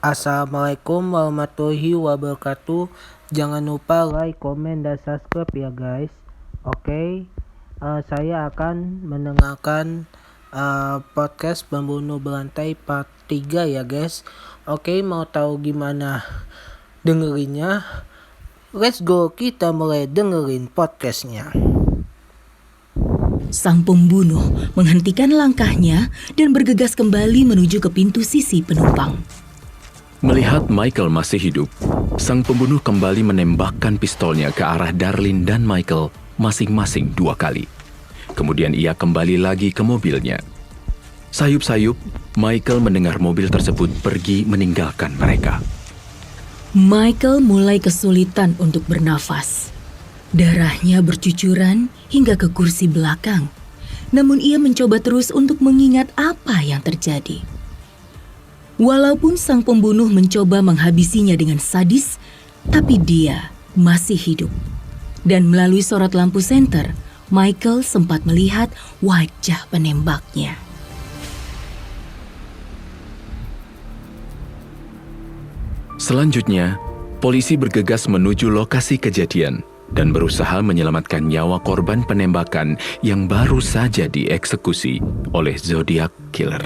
Assalamualaikum warahmatullahi wabarakatuh. Jangan lupa like, komen, dan subscribe ya guys. Oke, saya akan mendengarkan podcast Pembunuh Berantai part 3 ya guys. Oke, mau tahu gimana dengerinnya? Let's go, kita mulai dengerin podcastnya. Sang pembunuh menghentikan langkahnya dan bergegas kembali menuju ke pintu sisi penumpang. Melihat Michael masih hidup, sang pembunuh kembali menembakkan pistolnya ke arah Darlene dan Michael masing-masing 2 kali. Kemudian ia kembali lagi ke mobilnya. Sayup-sayup, Michael mendengar mobil tersebut pergi meninggalkan mereka. Michael mulai kesulitan untuk bernafas. Darahnya bercucuran hingga ke kursi belakang. Namun ia mencoba terus untuk mengingat apa yang terjadi. Walaupun sang pembunuh mencoba menghabisinya dengan sadis, tapi dia masih hidup. Dan melalui sorot lampu senter, Michael sempat melihat wajah penembaknya. Selanjutnya, polisi bergegas menuju lokasi kejadian dan berusaha menyelamatkan nyawa korban penembakan yang baru saja dieksekusi oleh Zodiac Killer.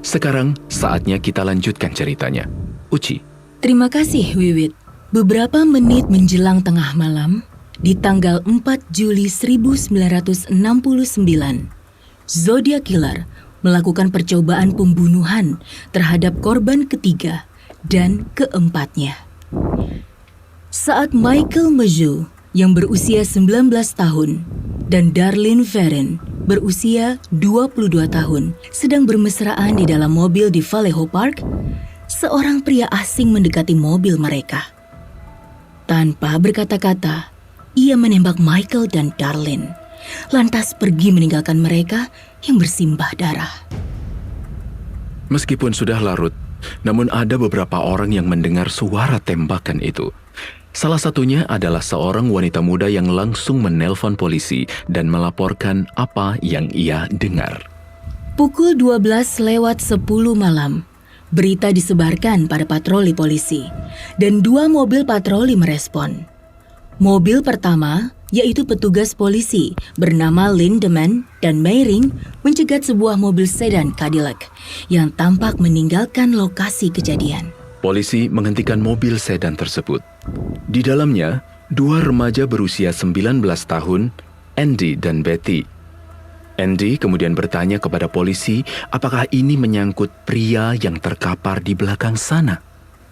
Sekarang saatnya kita lanjutkan ceritanya. Uci. Terima kasih, Wiwit. Beberapa menit menjelang tengah malam, di tanggal 4 Juli 1969, Zodiac Killer melakukan percobaan pembunuhan terhadap korban ketiga dan keempatnya. Saat Michael Mageau yang berusia 19 tahun dan Darlene Ferrin berusia 22 tahun sedang bermesraan di dalam mobil di Vallejo Park, seorang pria asing mendekati mobil mereka. Tanpa berkata-kata, ia menembak Michael dan Darlene, lantas pergi meninggalkan mereka yang bersimbah darah. Meskipun sudah larut, namun ada beberapa orang yang mendengar suara tembakan itu. Salah satunya adalah seorang wanita muda yang langsung menelpon polisi dan melaporkan apa yang ia dengar. Pukul 12:10 malam, berita disebarkan pada patroli polisi, dan 2 mobil patroli merespon. Mobil pertama, yaitu petugas polisi bernama Lindemann dan Meyring, mencegat sebuah mobil sedan Cadillac yang tampak meninggalkan lokasi kejadian. Polisi menghentikan mobil sedan tersebut. Di dalamnya, 2 remaja berusia 19 tahun, Andy dan Betty. Andy kemudian bertanya kepada polisi apakah ini menyangkut pria yang terkapar di belakang sana.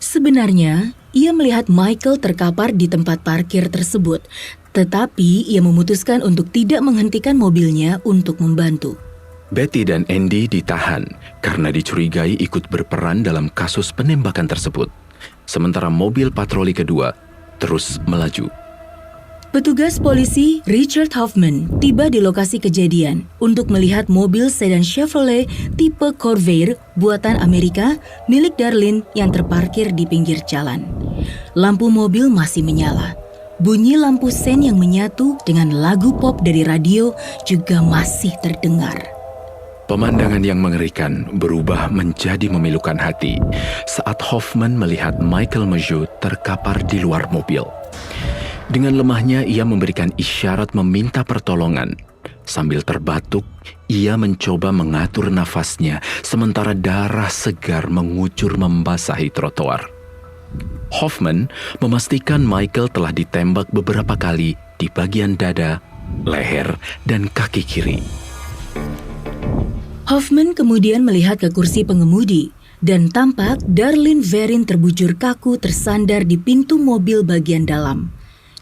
Sebenarnya, ia melihat Michael terkapar di tempat parkir tersebut, tetapi ia memutuskan untuk tidak menghentikan mobilnya untuk membantu. Betty dan Andy ditahan karena dicurigai ikut berperan dalam kasus penembakan tersebut. Sementara mobil patroli kedua terus melaju. Petugas polisi Richard Hoffman tiba di lokasi kejadian untuk melihat mobil sedan Chevrolet tipe Corvair buatan Amerika milik Darlene yang terparkir di pinggir jalan. Lampu mobil masih menyala. Bunyi lampu sen yang menyatu dengan lagu pop dari radio juga masih terdengar. Pemandangan yang mengerikan berubah menjadi memilukan hati saat Hoffman melihat Michael Mageau terkapar di luar mobil. Dengan lemahnya ia memberikan isyarat meminta pertolongan. Sambil terbatuk, ia mencoba mengatur nafasnya sementara darah segar mengucur membasahi trotoar. Hoffman memastikan Michael telah ditembak beberapa kali di bagian dada, leher, dan kaki kiri. Hoffman kemudian melihat ke kursi pengemudi dan tampak Darlene Ferrin terbujur kaku tersandar di pintu mobil bagian dalam.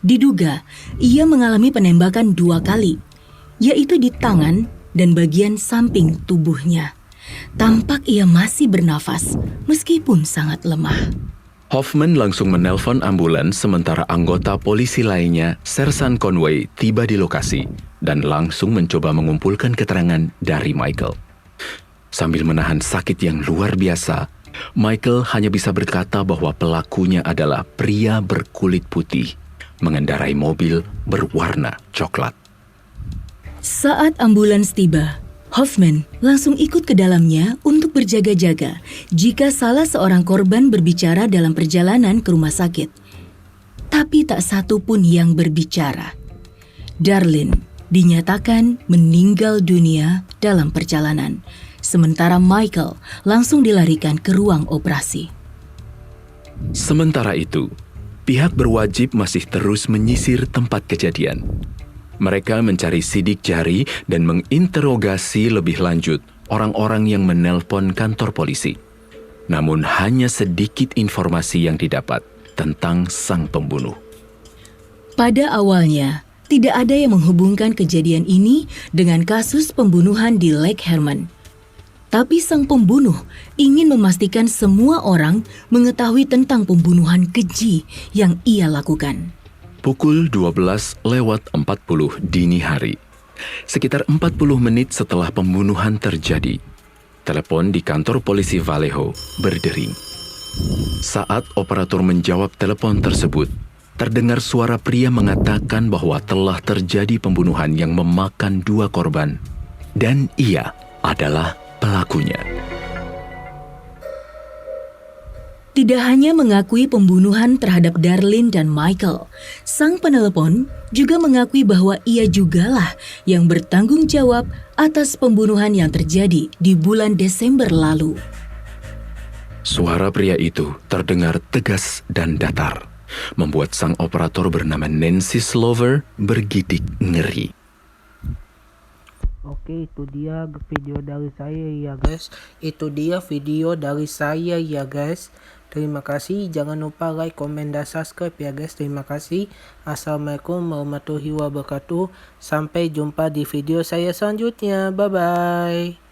Diduga, ia mengalami penembakan 2 kali, yaitu di tangan dan bagian samping tubuhnya. Tampak ia masih bernafas, meskipun sangat lemah. Hoffman langsung menelpon ambulans sementara anggota polisi lainnya, Sersan Conway, tiba di lokasi dan langsung mencoba mengumpulkan keterangan dari Michael. Sambil menahan sakit yang luar biasa, Michael hanya bisa berkata bahwa pelakunya adalah pria berkulit putih, mengendarai mobil berwarna coklat. Saat ambulans tiba, Hoffman langsung ikut ke dalamnya untuk berjaga-jaga jika salah seorang korban berbicara dalam perjalanan ke rumah sakit. Tapi tak satu pun yang berbicara. Darlene dinyatakan meninggal dunia dalam perjalanan, sementara Michael langsung dilarikan ke ruang operasi. Sementara itu, pihak berwajib masih terus menyisir tempat kejadian. Mereka mencari sidik jari dan menginterogasi lebih lanjut orang-orang yang menelpon kantor polisi. Namun hanya sedikit informasi yang didapat tentang sang pembunuh. Pada awalnya, tidak ada yang menghubungkan kejadian ini dengan kasus pembunuhan di Lake Herman. Tapi sang pembunuh ingin memastikan semua orang mengetahui tentang pembunuhan keji yang ia lakukan. Pukul 12:40 dini hari. Sekitar 40 menit setelah pembunuhan terjadi, telepon di kantor polisi Vallejo berdering. Saat operator menjawab telepon tersebut, terdengar suara pria mengatakan bahwa telah terjadi pembunuhan yang memakan 2 korban, dan ia adalah pelakunya. Tidak hanya mengakui pembunuhan terhadap Darlene dan Michael, sang penelepon juga mengakui bahwa ia jugalah yang bertanggung jawab atas pembunuhan yang terjadi di bulan Desember lalu. Suara pria itu terdengar tegas dan datar, membuat sang operator bernama Nancy Slover bergidik ngeri. Oke, itu dia video dari saya ya guys. Itu dia video dari saya ya guys. Terima kasih. Jangan lupa like, komen, dan subscribe ya guys. Terima kasih. Assalamualaikum warahmatullahi wabarakatuh. Sampai jumpa di video saya selanjutnya. Bye bye.